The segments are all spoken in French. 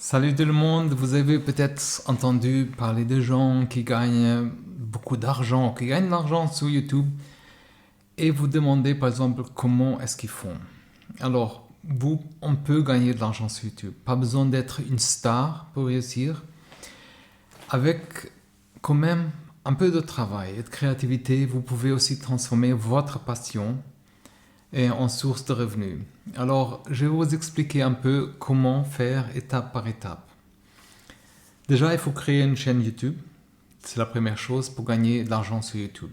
Salut tout le monde, vous avez peut-être entendu parler de gens qui gagnent beaucoup d'argent, qui gagnent de l'argent sur YouTube et vous demandez par exemple comment est-ce qu'ils font. Alors, on peut gagner de l'argent sur YouTube. Pas besoin d'être une star pour réussir. Avec quand même un peu de travail et de créativité, vous pouvez aussi transformer votre passion en source de revenus. Alors, je vais vous expliquer un peu comment faire étape par étape. Déjà, il faut créer une chaîne YouTube. C'est la première chose pour gagner de l'argent sur YouTube.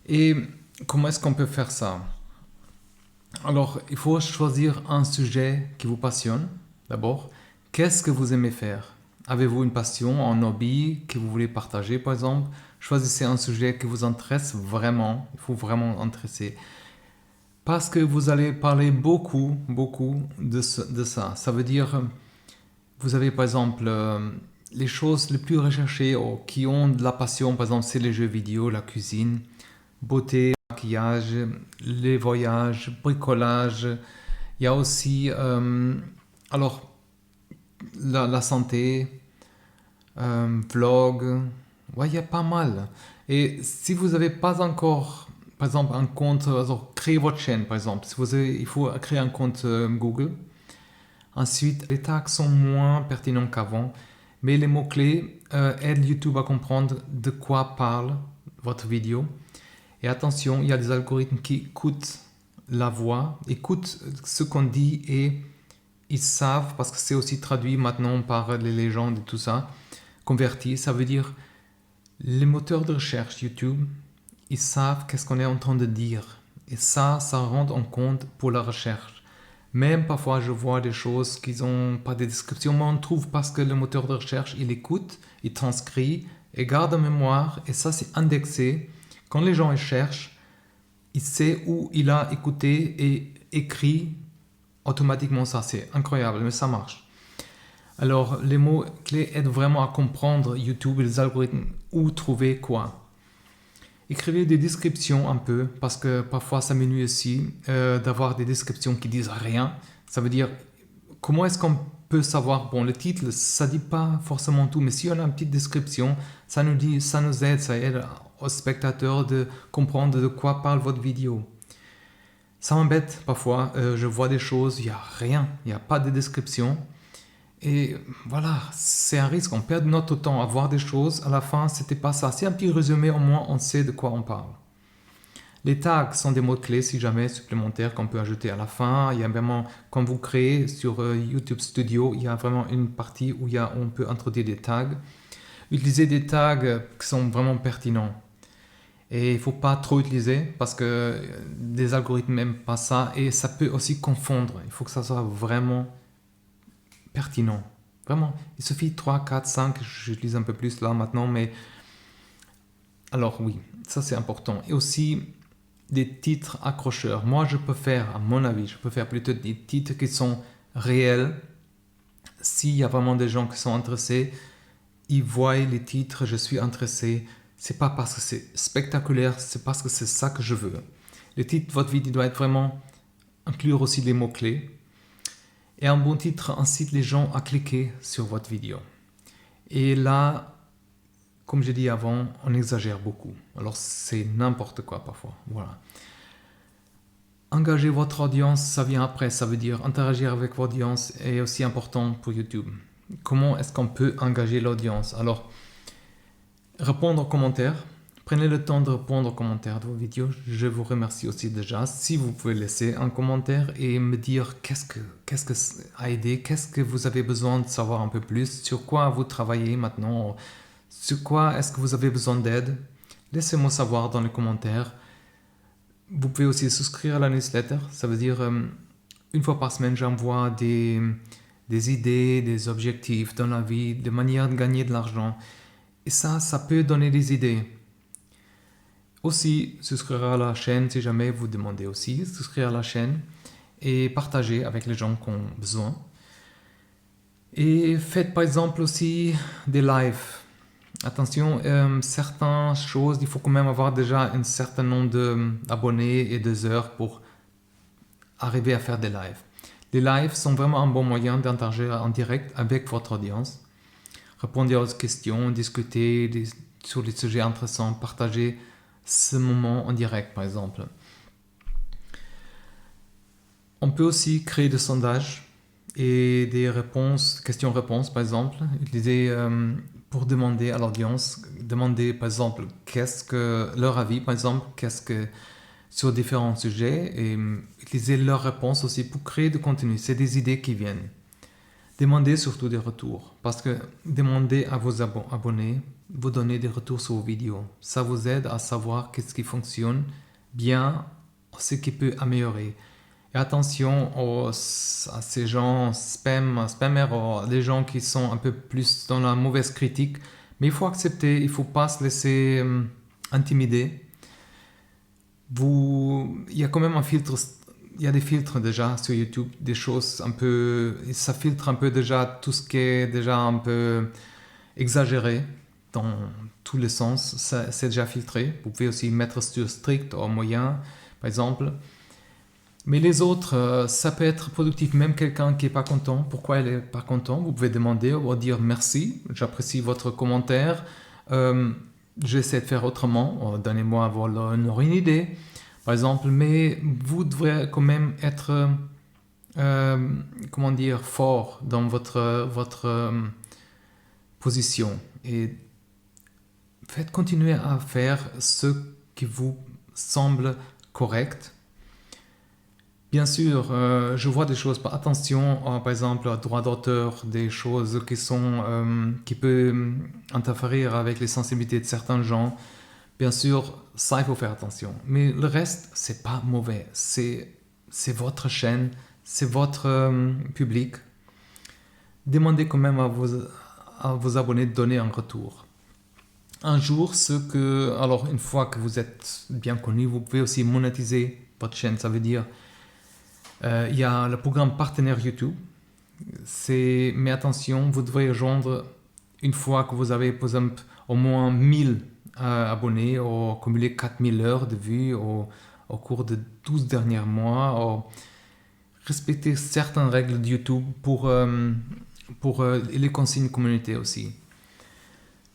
Et comment est-ce qu'on peut faire ça? Alors, il faut choisir un sujet qui vous passionne, d'abord. Qu'est-ce que vous aimez faire? Avez-vous une passion, un hobby que vous voulez partager, par exemple? Choisissez un sujet qui vous intéresse vraiment. Il faut vraiment intéresser. Parce que vous allez parler beaucoup de ça. Ça veut dire, vous avez par exemple les choses les plus recherchées qui ont de la passion, par exemple, c'est les jeux vidéo, la cuisine, beauté, maquillage, les voyages, bricolage. Il y a aussi alors la santé, vlog. Ouais, il y a pas mal. Et si vous n'avez pas encore, par exemple, un compte, alors créez votre chaîne, par exemple. Si vous avez, il faut créer un compte Google. Ensuite, les tags sont moins pertinents qu'avant, mais les mots-clés aident YouTube à comprendre de quoi parle votre vidéo. Et attention, il y a des algorithmes qui écoutent la voix, écoutent ce qu'on dit et ils savent, parce que c'est aussi traduit maintenant par les légendes et tout ça, converti, ça veut dire les moteurs de recherche YouTube, ils savent qu'est-ce qu'on est en train de dire. Et ça rend en compte pour la recherche. Même parfois, je vois des choses qui n'ont pas de description, mais on trouve parce que le moteur de recherche, il écoute, il transcrit et garde en mémoire. Et ça, c'est indexé. Quand les gens cherchent, il sait où il a écouté et écrit automatiquement ça. C'est incroyable, mais ça marche. Alors, les mots-clés aident vraiment à comprendre YouTube et les algorithmes, où trouver quoi. Écrivez des descriptions un peu, parce que parfois ça m'ennuie aussi d'avoir des descriptions qui disent rien. Ça veut dire, comment est-ce qu'on peut savoir, bon, le titre, ça dit pas forcément tout, mais si on a une petite description, ça nous aide, ça aide aux spectateurs de comprendre de quoi parle votre vidéo. Ça m'embête parfois, je vois des choses, il n'y a rien, il n'y a pas de description. Et voilà, c'est un risque, on perd notre temps à voir des choses, à la fin, c'était pas ça. C'est un petit résumé, au moins on sait de quoi on parle. Les tags sont des mots-clés, si jamais, supplémentaires qu'on peut ajouter à la fin. Il y a vraiment, quand vous créez sur YouTube Studio, il y a vraiment une partie où on peut introduire des tags. Utilisez des tags qui sont vraiment pertinents. Et il ne faut pas trop utiliser parce que des algorithmes n'aiment pas ça et ça peut aussi confondre. Il faut que ça soit vraiment pertinent. Vraiment, il suffit 3, 4, 5, j'utilise un peu plus là maintenant, mais alors oui, ça c'est important. Et aussi des titres accrocheurs. Moi, je peux faire, à mon avis, je peux faire plutôt des titres qui sont réels. S'il y a vraiment des gens qui sont intéressés, ils voient les titres, je suis intéressé. C'est pas parce que c'est spectaculaire, c'est parce que c'est ça que je veux. Le titre de votre vidéo doit être vraiment inclure aussi les mots-clés. Et un bon titre incite les gens à cliquer sur votre vidéo. Et là, comme j'ai dit avant, on exagère beaucoup. Alors c'est n'importe quoi parfois. Voilà. Engager votre audience, ça vient après. Ça veut dire interagir avec votre audience est aussi important pour YouTube. Comment est-ce qu'on peut engager l'audience? Alors, répondre aux commentaires. Prenez le temps de répondre aux commentaires de vos vidéos. Je vous remercie aussi déjà. Si vous pouvez laisser un commentaire et me dire qu'est-ce que a aidé, qu'est-ce que vous avez besoin de savoir un peu plus, sur quoi vous travaillez maintenant, sur quoi est-ce que vous avez besoin d'aide. Laissez-moi savoir dans les commentaires. Vous pouvez aussi souscrire à la newsletter. Ça veut dire une fois par semaine, j'envoie des idées, des objectifs dans la vie, des manières de gagner de l'argent. Et ça peut donner des idées. Aussi, souscrire à la chaîne si jamais vous demandez aussi, souscrire à la chaîne et partager avec les gens qui ont besoin. Et faites par exemple aussi des lives. Attention, certaines choses, il faut quand même avoir déjà un certain nombre d'abonnés et de heures pour arriver à faire des lives. Les lives sont vraiment un bon moyen d'interagir en direct avec votre audience. Répondre aux questions, discuter sur des sujets intéressants, partager ce moment en direct par exemple. On peut aussi créer des sondages et des questions-réponses par exemple, utiliser pour demander à l'audience, demander par exemple leur avis par exemple, sur différents sujets et utiliser leurs réponses aussi pour créer du contenu. C'est des idées qui viennent. Demandez surtout des retours parce que demander à vos abonnés, vous donner des retours sur vos vidéos. Ça vous aide à savoir qu'est-ce qui fonctionne bien, ce qui peut améliorer. Et attention à ces gens spammers, des gens qui sont un peu plus dans la mauvaise critique. Mais il faut accepter, il ne faut pas se laisser intimider. Il y a quand même un filtre, il y a des filtres déjà sur YouTube, des choses un peu, ça filtre un peu déjà tout ce qui est déjà un peu exagéré dans tous les sens, c'est déjà filtré. Vous pouvez aussi mettre sur strict ou moyen, par exemple. Mais les autres, ça peut être productif. Même quelqu'un qui n'est pas content, pourquoi il n'est pas content, vous pouvez demander ou dire merci, j'apprécie votre commentaire, j'essaie de faire autrement, donnez-moi une idée, par exemple, mais vous devrez quand même être, fort dans votre position et faites continuer à faire ce qui vous semble correct. Bien sûr, je vois des choses, attention, par exemple, à droit d'auteur, des choses qui peuvent interférer avec les sensibilités de certains gens. Bien sûr, ça, il faut faire attention. Mais le reste, c'est pas mauvais. C'est votre chaîne, c'est votre public. Demandez quand même à vos abonnés de donner un retour. Un jour, alors une fois que vous êtes bien connu, vous pouvez aussi monétiser votre chaîne. Ça veut dire il y a le programme partenaire YouTube. Mais attention, vous devrez rejoindre une fois que vous avez, par exemple, au moins 1000 abonnés ou cumulé 4000 heures de vues au cours des 12 derniers mois. Respecter certaines règles de YouTube pour les consignes communauté aussi.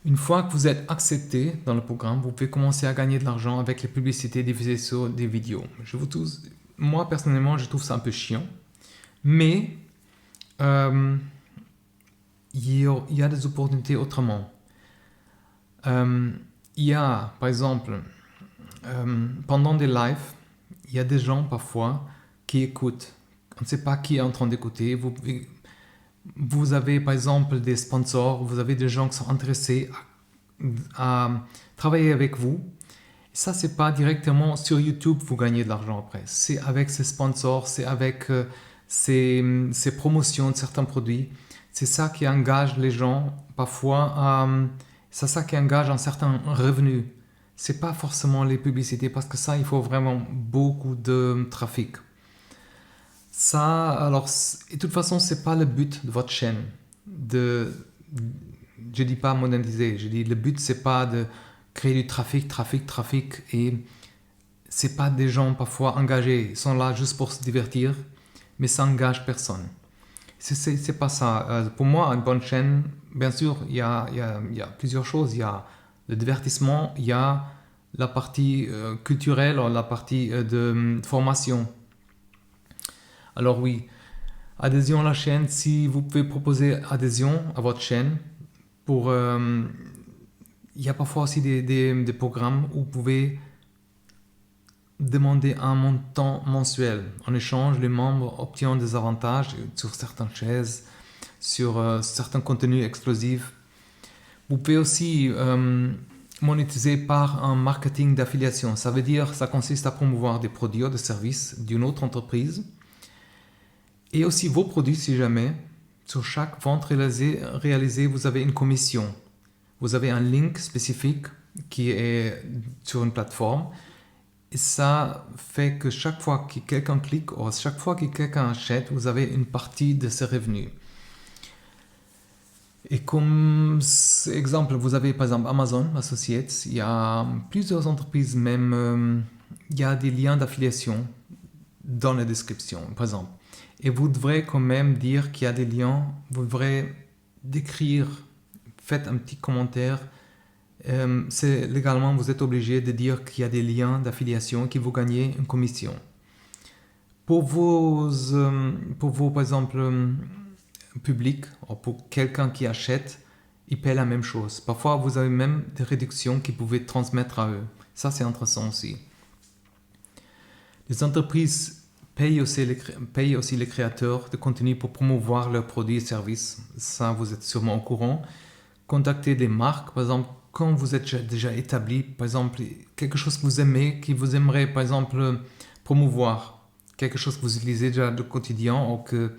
Une fois que vous êtes accepté dans le programme, vous pouvez commencer à gagner de l'argent avec les publicités diffusées sur des vidéos. Moi, personnellement, je trouve ça un peu chiant. Mais il y a des opportunités autrement. Il y a, par exemple, pendant des lives, il y a des gens parfois qui écoutent. On ne sait pas qui est en train d'écouter. Vous avez, par exemple, des sponsors. Vous avez des gens qui sont intéressés à travailler avec vous. Ça, c'est pas directement sur YouTube, vous gagnez de l'argent après. C'est avec ces sponsors, c'est avec ces promotions de certains produits. C'est ça qui engage les gens parfois. C'est ça qui engage un certain revenu. C'est pas forcément les publicités parce que ça, il faut vraiment beaucoup de trafic. Ça, alors, de toute façon, c'est pas le but de votre chaîne. Je dis pas monétiser. Je dis le but, c'est pas de créer du trafic et c'est pas des gens parfois engagés, ils sont là juste pour se divertir, mais ça engage personne. C'est pas ça. Pour moi, une bonne chaîne, bien sûr, il y a plusieurs choses. Il y a le divertissement, il y a la partie culturelle, la partie de formation. Alors oui, adhésion à la chaîne, si vous pouvez proposer adhésion à votre chaîne pour... il y a parfois aussi des programmes où vous pouvez demander un montant mensuel. En échange, les membres obtiennent des avantages sur certaines chaînes, sur certains contenus explosifs. Vous pouvez aussi monétiser par un marketing d'affiliation. Ça veut dire, ça consiste à promouvoir des produits ou des services d'une autre entreprise et aussi vos produits si jamais. Sur chaque vente réalisée, vous avez une commission. Vous avez un link spécifique qui est sur une plateforme et ça fait que chaque fois que quelqu'un clique ou chaque fois que quelqu'un achète, vous avez une partie de ses revenus. Et comme exemple, vous avez par exemple Amazon Associates, il y a plusieurs entreprises, même il y a des liens d'affiliation dans la description, par exemple. Et vous devrez quand même dire qu'il y a des liens, vous devrez décrire, faites un petit commentaire. Légalement, vous êtes obligé de dire qu'il y a des liens d'affiliation qui vous gagnez une commission. Pour vos par exemple, publics, ou pour quelqu'un qui achète, il paie la même chose. Parfois, vous avez même des réductions que vous pouvez transmettre à eux. Ça, c'est intéressant aussi. Les entreprises payent aussi les créateurs de contenu pour promouvoir leurs produits et services. Ça, vous êtes sûrement au courant. Contactez des marques, par exemple, quand vous êtes déjà établi, par exemple, quelque chose que vous aimez, que vous aimeriez, par exemple, promouvoir. Quelque chose que vous utilisez déjà de quotidien ou que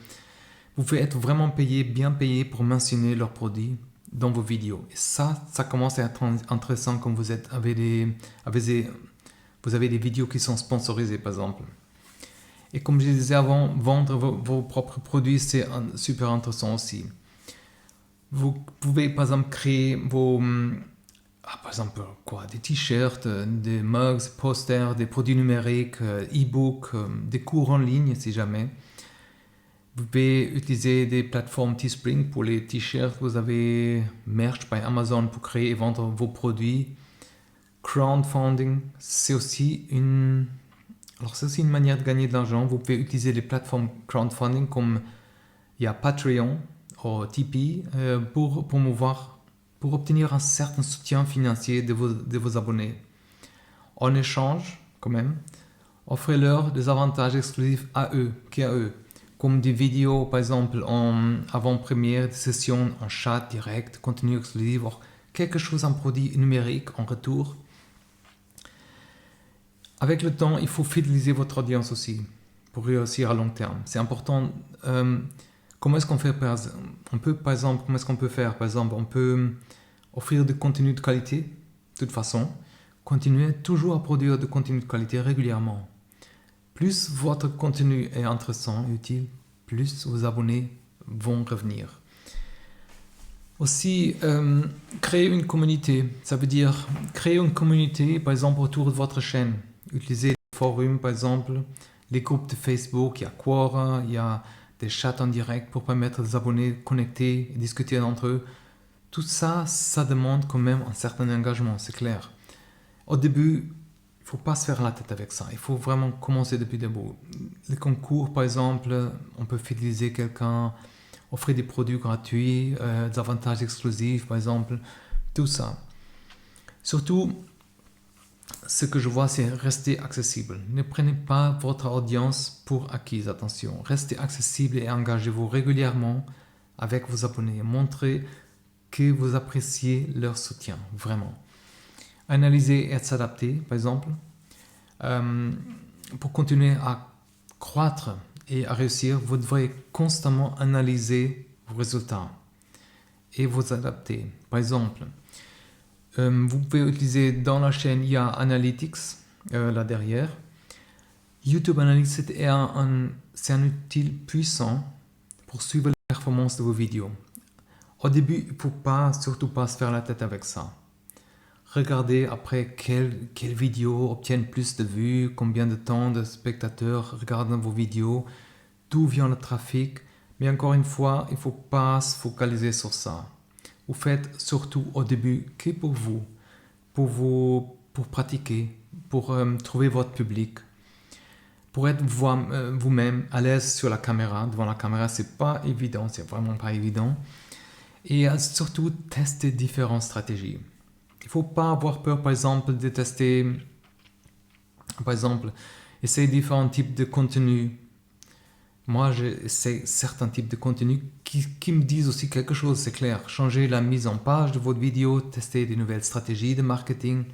vous pouvez être vraiment bien payé pour mentionner leurs produits dans vos vidéos. Et ça commence à être intéressant quand vous avez des vidéos qui sont sponsorisées, par exemple. Et comme je disais avant, vendre vos propres produits, c'est super intéressant aussi. Vous pouvez, par exemple, créer par exemple, des t-shirts, des mugs, posters, des produits numériques, e-books, des cours en ligne, si jamais. Vous pouvez utiliser des plateformes Teespring pour les t-shirts. Vous avez Merch by Amazon pour créer et vendre vos produits. Crowdfunding, c'est aussi une manière de gagner de l'argent. Vous pouvez utiliser les plateformes crowdfunding comme il y a Patreon ou Tipeee pour obtenir un certain soutien financier de vos abonnés. En échange, quand même, offrez-leur des avantages exclusifs à eux, comme des vidéos, par exemple, en avant-première, des sessions en chat direct, contenu exclusif, quelque chose, un produit numérique en retour. Avec le temps, il faut fidéliser votre audience aussi pour réussir à long terme. C'est important. Comment est-ce qu'on fait par exemple, on peut offrir du contenu de qualité, de toute façon, continuer toujours à produire du contenu de qualité régulièrement. Plus votre contenu est intéressant et utile, plus vos abonnés vont revenir. Aussi, créer une communauté. Ça veut dire créer une communauté, par exemple, autour de votre chaîne. Utilisez les forums, par exemple, les groupes de Facebook, il y a Quora, il y a des chats en direct pour permettre aux abonnés de connecter et discuter entre eux. Tout ça, ça demande quand même un certain engagement, c'est clair. Au début, il ne faut pas se faire la tête avec ça. Il faut vraiment commencer depuis le début. Les concours, par exemple, on peut fidéliser quelqu'un, offrir des produits gratuits, des avantages exclusifs, par exemple, tout ça. Surtout, ce que je vois, c'est rester accessible. Ne prenez pas votre audience pour acquise, attention. Restez accessible et engagez-vous régulièrement avec vos abonnés. Montrez que vous appréciez leur soutien, vraiment. Analyser et s'adapter, par exemple, pour continuer à croître et à réussir, vous devrez constamment analyser vos résultats et vous adapter. Par exemple, vous pouvez utiliser dans la chaîne, il y a Analytics là derrière. YouTube Analytics c'est un outil puissant pour suivre les performances de vos vidéos. Au début, il ne faut surtout pas se faire la tête avec ça. Regardez après quelles vidéos obtiennent plus de vues, combien de temps de spectateurs regardent vos vidéos, d'où vient le trafic. Mais encore une fois, il ne faut pas se focaliser sur ça. Vous faites surtout au début que pour vous, pour pratiquer, pour trouver votre public, pour être vous-même à l'aise sur la caméra. Devant la caméra, c'est pas évident, c'est vraiment pas évident. Et surtout, tester différentes stratégies. Il ne faut pas avoir peur, par exemple, de tester, par exemple, essayer différents types de contenus. Moi, j'essaie certains types de contenus qui me disent aussi quelque chose, c'est clair. Changer la mise en page de votre vidéo, tester des nouvelles stratégies de marketing,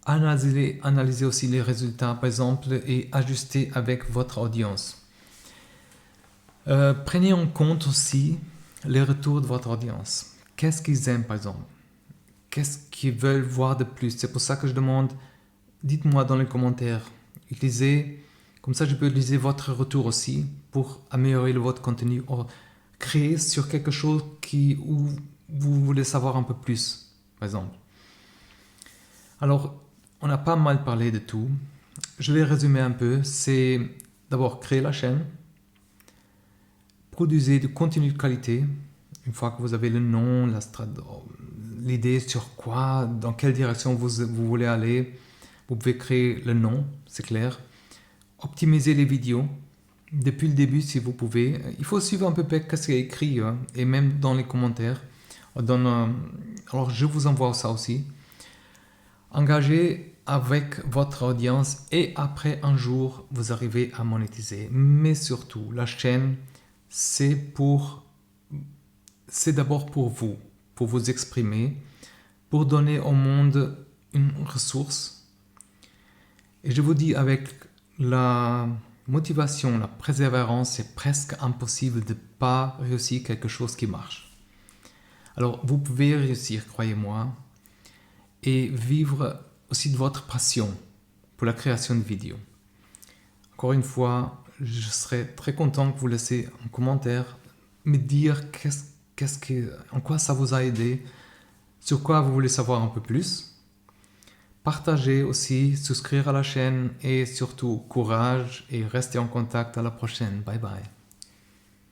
analyser aussi les résultats, par exemple, et ajuster avec votre audience. Prenez en compte aussi les retours de votre audience. Qu'est-ce qu'ils aiment, par exemple? Qu'est-ce qu'ils veulent voir de plus? C'est pour ça que je demande, dites-moi dans les commentaires. Comme ça je peux utiliser votre retour aussi pour améliorer votre contenu. Ou créer sur quelque chose où vous voulez savoir un peu plus, par exemple. Alors, on a pas mal parlé de tout. Je vais résumer un peu. C'est d'abord créer la chaîne, beaucoup d'user du contenu de qualité. Une fois que vous avez le nom, l'idée sur quoi, dans quelle direction vous voulez aller, vous pouvez créer le nom, c'est clair. Optimiser les vidéos depuis le début si vous pouvez. Il faut suivre un peu ce qui est écrit et même dans les commentaires. Alors je vous envoie ça aussi. Engagez avec votre audience et après un jour vous arrivez à monétiser. Mais surtout, la chaîne c'est d'abord pour vous exprimer, pour donner au monde une ressource. Et je vous dis, avec la motivation, la persévérance, c'est presque impossible de ne pas réussir quelque chose qui marche. Alors, vous pouvez réussir, croyez-moi, et vivre aussi de votre passion pour la création de vidéos. Encore une fois, je serais très content que vous laissiez un commentaire, me dire en quoi ça vous a aidé, sur quoi vous voulez savoir un peu plus. Partagez aussi, souscrire à la chaîne et surtout courage et restez en contact. À la prochaine. Bye bye.